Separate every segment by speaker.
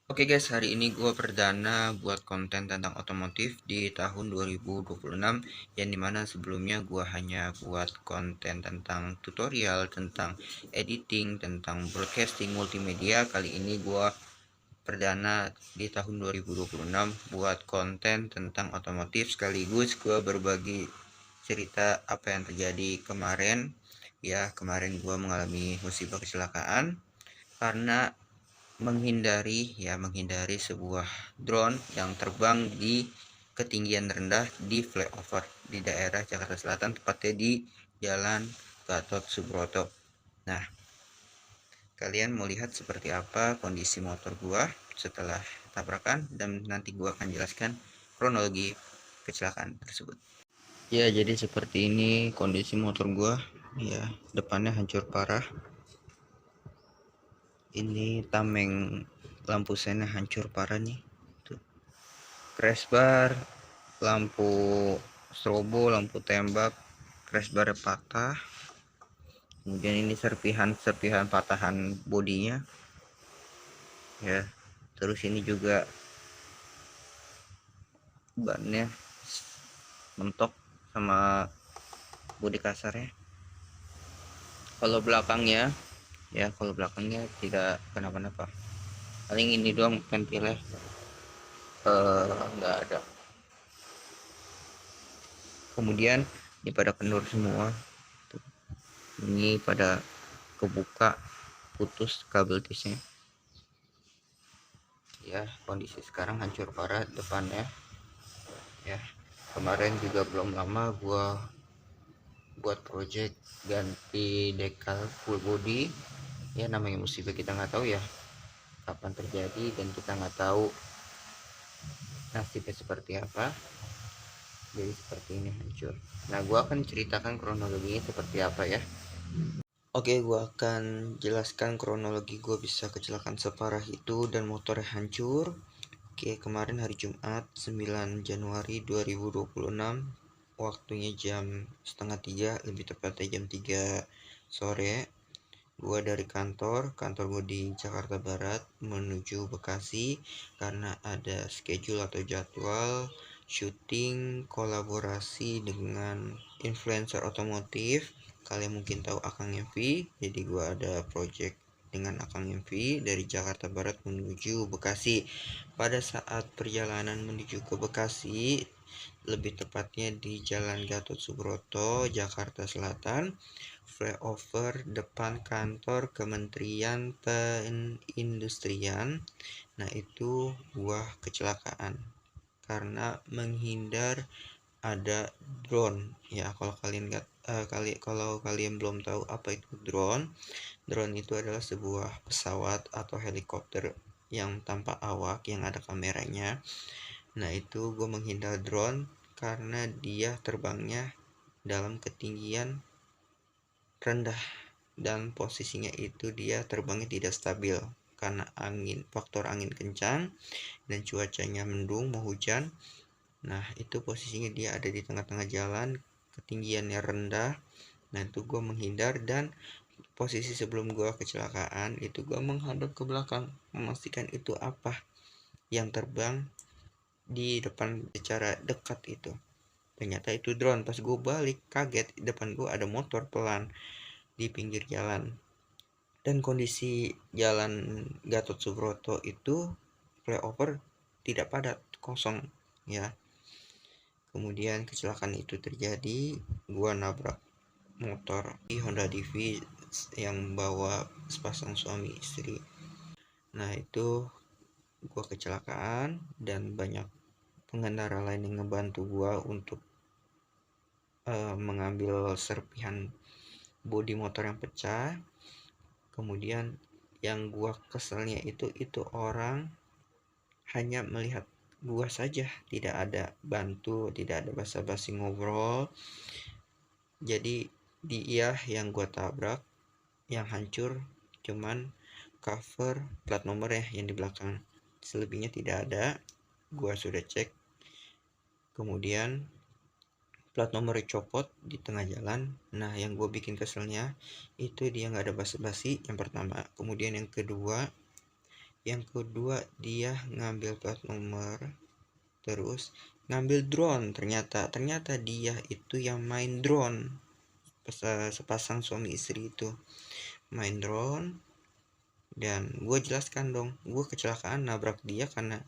Speaker 1: Oke guys, hari ini gue perdana buat konten tentang otomotif di tahun 2026, yang dimana sebelumnya gue hanya buat konten tentang tutorial, tentang editing, tentang broadcasting multimedia. Kali ini gue perdana di tahun 2026 buat konten tentang otomotif, sekaligus gue berbagi cerita apa yang terjadi kemarin. Ya, kemarin gue mengalami musibah kecelakaan karena menghindari sebuah drone yang terbang di ketinggian rendah di flyover di daerah Jakarta Selatan, tepatnya di Jalan Gatot Subroto. Nah, kalian mau lihat seperti apa kondisi motor gua setelah tabrakan, dan nanti gua akan jelaskan kronologi kecelakaan tersebut. Ya, jadi seperti ini kondisi motor gua. Ya, depannya hancur parah. Ini tameng lampu sennya hancur parah nih. Tuh. Crash bar, lampu strobo, lampu tembak, crash bar patah. Kemudian ini serpihan patahan bodinya. Ya. Terus ini juga bannya mentok sama bodi kasarnya. Kalau belakangnya tidak kenapa-napa. Paling ini doang ventilnya nggak ada. Kemudian ini pada kendur semua. Ini pada kebuka, putus kabel tisnya. Ya, kondisi sekarang hancur parah depannya. Ya, kemarin juga belum lama gua buat project ganti dekal full body. Ya, namanya musibah, kita nggak tahu ya kapan terjadi, dan kita nggak tahu nasibnya seperti apa. Jadi seperti ini hancur. Nah, gua akan ceritakan kronologinya seperti apa ya. Oke, gua akan jelaskan kronologi gua bisa kecelakaan separah itu dan motornya hancur. Oke, kemarin hari Jumat 9 Januari 2026, waktunya jam setengah 3, lebih tepatnya jam 3 sore. Gua dari kantor gua di Jakarta Barat menuju Bekasi karena ada schedule atau jadwal syuting kolaborasi dengan influencer otomotif. Kalian mungkin tahu Akang MV, jadi gua ada project dengan Akang MV dari Jakarta Barat menuju Bekasi. Pada saat perjalanan menuju ke Bekasi, lebih tepatnya di Jalan Gatot Subroto, Jakarta Selatan, flyover depan kantor Kementerian Perindustrian. Nah, itu buah kecelakaan karena menghindar ada drone. Ya, kalau kalian belum tahu apa itu drone, drone itu adalah sebuah pesawat atau helikopter yang tanpa awak, yang ada kameranya. Nah, itu gue menghindar drone karena dia terbangnya dalam ketinggian rendah, dan posisinya itu dia terbangnya tidak stabil karena faktor angin kencang dan cuacanya mendung mau hujan. Nah, itu posisinya dia ada di tengah-tengah jalan, ketinggiannya rendah. Nah, itu gue menghindar, dan posisi sebelum gue kecelakaan itu gue menghadap ke belakang memastikan itu apa yang terbang di depan secara dekat itu. Ternyata itu drone. Pas gue balik kaget, di depan gue ada motor pelan di pinggir jalan, dan kondisi jalan Gatot Subroto itu flyover tidak padat, kosong ya. Kemudian kecelakaan itu terjadi, gua nabrak motor di Honda Divi yang bawa sepasang suami istri. Nah, itu gua kecelakaan dan banyak pengendara lain yang ngebantu gua untuk mengambil serpihan bodi motor yang pecah. Kemudian yang gua keselnya itu orang hanya melihat gua saja, tidak ada bantu, tidak ada basa-basi ngobrol. Jadi dia yang gua tabrak yang hancur cuman cover plat nomor ya yang di belakang, selebihnya tidak ada. Gua sudah cek, kemudian plat nomornya copot di tengah jalan. Nah, yang gue bikin keselnya itu dia nggak ada basa-basi, yang pertama. Kemudian yang kedua, Yang kedua, dia ngambil plat nomor, terus ngambil drone. Ternyata dia itu yang main drone. Sepasang suami istri itu main drone. Dan gue jelaskan dong, gue kecelakaan nabrak dia karena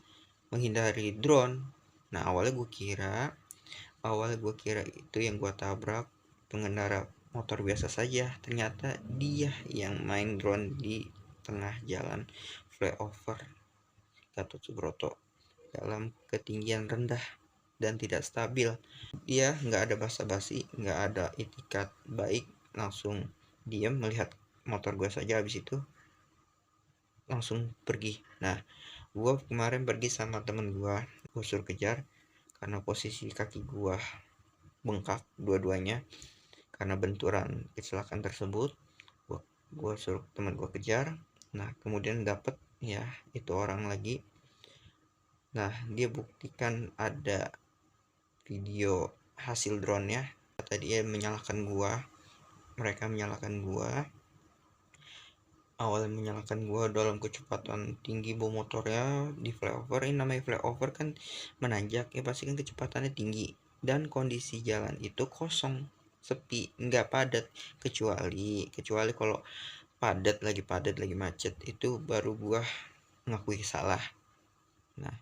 Speaker 1: menghindari drone. Nah awalnya gue kira itu yang gue tabrak pengendara motor biasa saja. Ternyata dia yang main drone di tengah jalan flyover Gatot Subroto dalam ketinggian rendah dan tidak stabil. Dia nggak ada basa-basi, nggak ada itikat baik, langsung diam melihat motor gue saja, habis itu langsung pergi. Nah gue kemarin pergi sama temen gue suruh kejar karena posisi kaki gue bengkak dua-duanya karena benturan kecelakaan tersebut. Gue suruh teman gue kejar. Nah kemudian dapet ya itu orang lagi. Nah dia buktikan ada video hasil drone-nya. Tadi dia menyalahkan gua, mereka menyalahkan gua. Awalnya menyalahkan gua dalam kecepatan tinggi bawa motornya di flyover. Ini namanya flyover kan menanjak ya, pasti kan kecepatannya tinggi dan kondisi jalan itu kosong, sepi, nggak padat, kecuali kalau padat lagi macet itu baru gua ngakui salah. Nah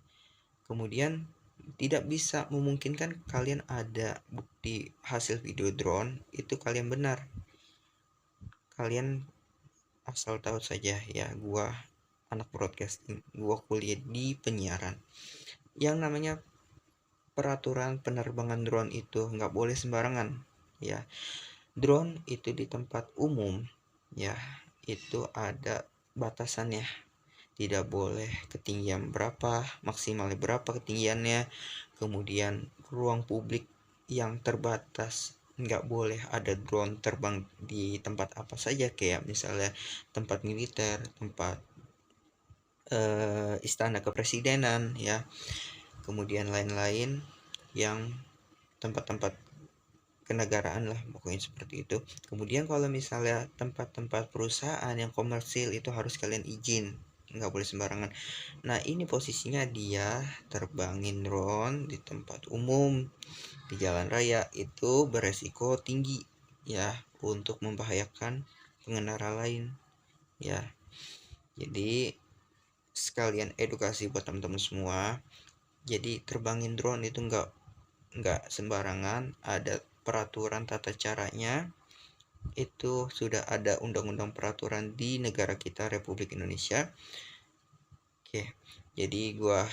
Speaker 1: kemudian tidak bisa memungkinkan kalian ada bukti hasil video drone itu kalian benar. Kalian asal tahu saja ya, gua anak broadcasting, gua kuliah di penyiaran. Yang namanya peraturan penerbangan drone itu nggak boleh sembarangan ya. Drone itu di tempat umum ya itu ada batasannya, tidak boleh ketinggian berapa, maksimalnya berapa ketinggiannya. Kemudian ruang publik yang terbatas, nggak boleh ada drone terbang di tempat apa saja, kayak misalnya tempat militer, tempat istana kepresidenan ya, kemudian lain-lain yang tempat-tempat kenegaraan lah, pokoknya seperti itu. Kemudian kalau misalnya tempat-tempat perusahaan yang komersil itu harus kalian izin, nggak boleh sembarangan. Nah ini posisinya dia terbangin drone di tempat umum di jalan raya, itu beresiko tinggi ya untuk membahayakan pengendara lain ya. Jadi sekalian edukasi buat teman-teman semua, jadi terbangin drone itu nggak sembarangan, ada peraturan tata caranya. Itu sudah ada undang-undang peraturan di negara kita Republik Indonesia. Oke, jadi gua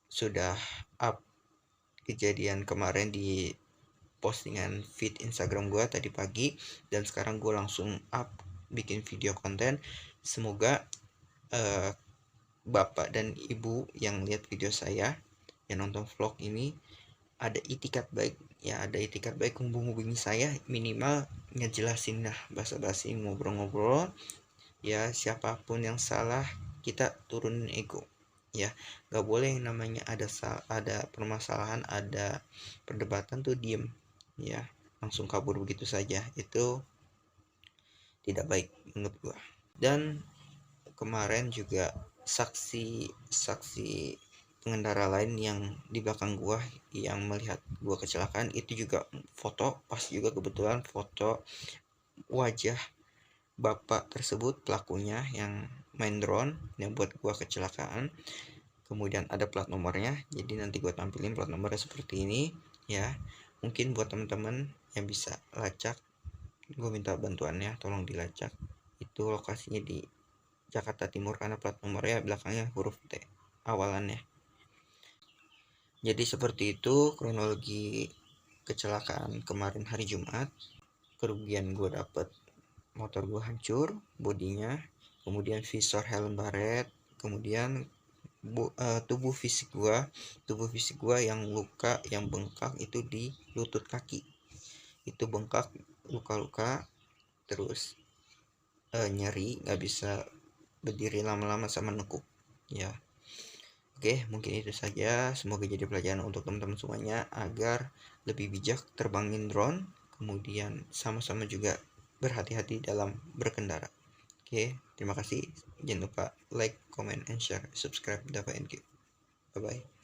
Speaker 1: sudah up kejadian kemarin di postingan feed Instagram gua tadi pagi, dan sekarang gua langsung up bikin video konten. Semoga bapak dan ibu yang lihat video saya, yang nonton vlog ini, ada itikat baik ya, ada itikat baik menghubungi saya, minimal ngejelasin lah, basa-basi ngobrol-ngobrol ya. Siapapun yang salah kita turunin ego ya, nggak boleh yang namanya ada permasalahan, ada perdebatan tuh diem ya, langsung kabur begitu saja, itu tidak baik menurut gua. Dan kemarin juga saksi pengendara lain yang di belakang gua yang melihat gua kecelakaan itu juga foto, pas juga kebetulan foto wajah bapak tersebut, pelakunya yang main drone yang buat gua kecelakaan. Kemudian ada plat nomornya, jadi nanti gua tampilin plat nomornya seperti ini ya. Mungkin buat teman-teman yang bisa lacak, gua minta bantuannya, tolong dilacak. Itu lokasinya di Jakarta Timur karena plat nomornya belakangnya huruf T awalannya. Jadi seperti itu kronologi kecelakaan kemarin hari Jumat. Kerugian gue dapet, motor gue hancur bodinya, kemudian visor helm baret, kemudian tubuh fisik gue yang luka, yang bengkak itu di lutut kaki, itu bengkak, luka-luka, terus nyeri, nggak bisa berdiri lama-lama sama nekuk ya. Oke, mungkin itu saja. Semoga jadi pelajaran untuk teman-teman semuanya agar lebih bijak terbangin drone, kemudian sama-sama juga berhati-hati dalam berkendara. Oke, terima kasih. Jangan lupa like, comment, and share, subscribe Dava NQ. Bye bye.